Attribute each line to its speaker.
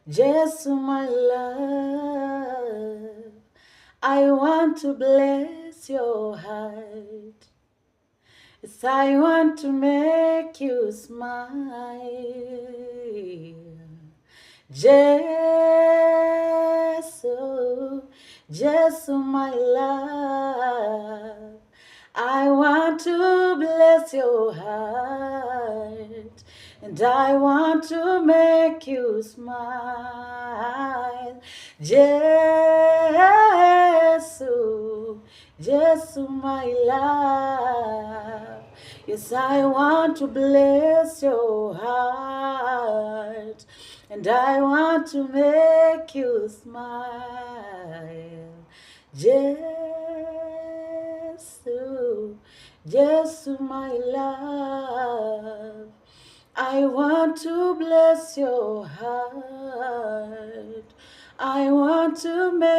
Speaker 1: Jesus, my love, I want to bless your heart. Yes, I want to make you smile. Jesus, Jesus, my love, I want to bless your heart, and I want to make you smile. Jesus, Jesus, my love, yes, I want to bless your heart, and I want to make you smile. Jesus, Jesus, my love, I want to bless your heart. I want to make